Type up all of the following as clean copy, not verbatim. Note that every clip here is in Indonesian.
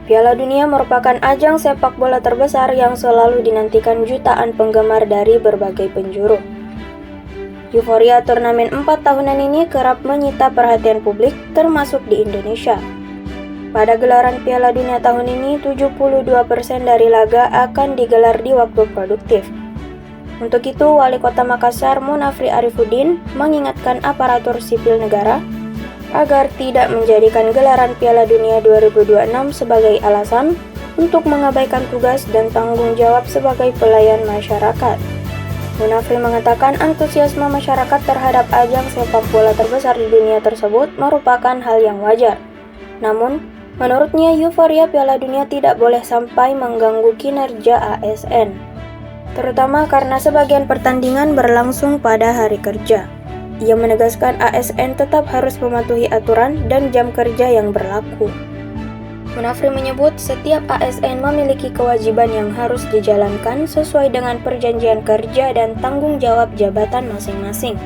Piala Dunia merupakan ajang sepak bola terbesar yang selalu dinantikan jutaan penggemar dari berbagai penjuru. Euforia turnamen 4 tahunan ini kerap menyita perhatian publik, termasuk di Indonesia. Pada gelaran Piala Dunia tahun ini, 72% dari laga akan digelar di waktu produktif. Untuk itu, Wali Kota Makassar Munafri Arifuddin mengingatkan aparatur sipil negara agar tidak menjadikan gelaran Piala Dunia 2026 sebagai alasan untuk mengabaikan tugas dan tanggung jawab sebagai pelayan masyarakat. Munafri mengatakan antusiasme masyarakat terhadap ajang sepak bola terbesar di dunia tersebut merupakan hal yang wajar. Namun, menurutnya euforia Piala Dunia tidak boleh sampai mengganggu kinerja ASN, terutama karena sebagian pertandingan berlangsung pada hari kerja. Ia menegaskan ASN tetap harus mematuhi aturan dan jam kerja yang berlaku. Munafri menyebut setiap ASN memiliki kewajiban yang harus dijalankan sesuai dengan perjanjian kerja dan tanggung jawab jabatan masing-masing.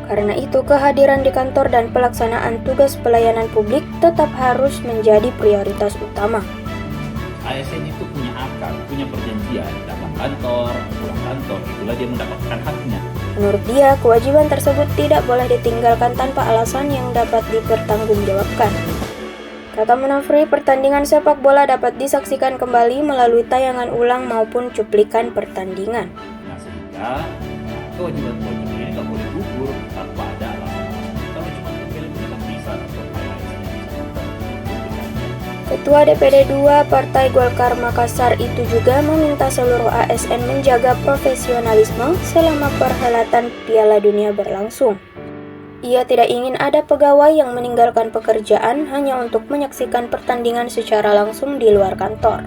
Karena itu, kehadiran di kantor dan pelaksanaan tugas pelayanan publik tetap harus menjadi prioritas utama. ASN itu punya akal, punya perjanjian, datang kantor, pulang kantor, itulah dia mendapatkan haknya. Menurut dia, kewajiban tersebut tidak boleh ditinggalkan tanpa alasan yang dapat dipertanggungjawabkan. Kata Munafri, pertandingan sepak bola dapat disaksikan kembali melalui tayangan ulang maupun cuplikan pertandingan. Nah, sehingga kewajiban-kewajiban ini nggak boleh gugur tanpa ada alasan. Kalau cuma film kita bisa atau Ketua DPD 2 Partai Golkar Makassar itu juga meminta seluruh ASN menjaga profesionalisme selama perhelatan Piala Dunia berlangsung. Ia tidak ingin ada pegawai yang meninggalkan pekerjaan hanya untuk menyaksikan pertandingan secara langsung di luar kantor.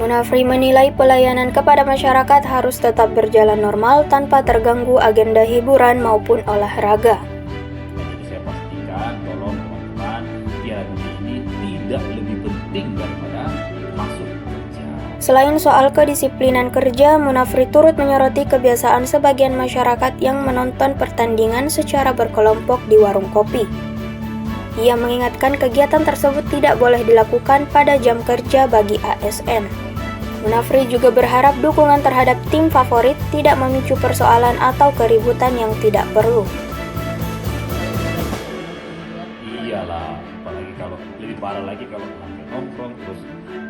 Munafri menilai pelayanan kepada masyarakat harus tetap berjalan normal tanpa terganggu agenda hiburan maupun olahraga. Jadi saya pastikan, tolong teman-teman, Piala Dunia ini tidak lebih penting daripada masuk kerja. Selain soal kedisiplinan kerja, Munafri turut menyoroti kebiasaan sebagian masyarakat yang menonton pertandingan secara berkelompok di warung kopi. Ia mengingatkan kegiatan tersebut tidak boleh dilakukan pada jam kerja bagi ASN. Munafri juga berharap dukungan terhadap tim favorit tidak memicu persoalan atau keributan yang tidak perlu. Iyalah, apalagi kalau lebih parah lagi kalau sampai nongkrong terus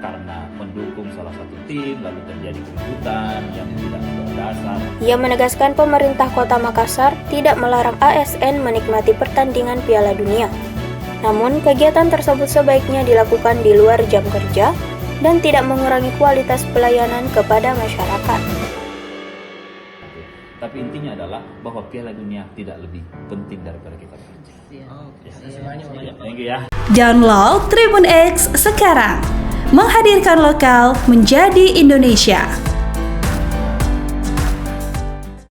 karena mendukung salah satu tim lalu terjadi keributan yang tidak berdasar. Ia menegaskan pemerintah Kota Makassar tidak melarang ASN menikmati pertandingan Piala Dunia. Namun, kegiatan tersebut sebaiknya dilakukan di luar jam kerja dan tidak mengurangi kualitas pelayanan kepada masyarakat. Tapi intinya adalah bahwa Piala Dunia tidak lebih penting daripada kita bekerja. Thank you ya. Download Tribun X sekarang, menghadirkan lokal menjadi Indonesia.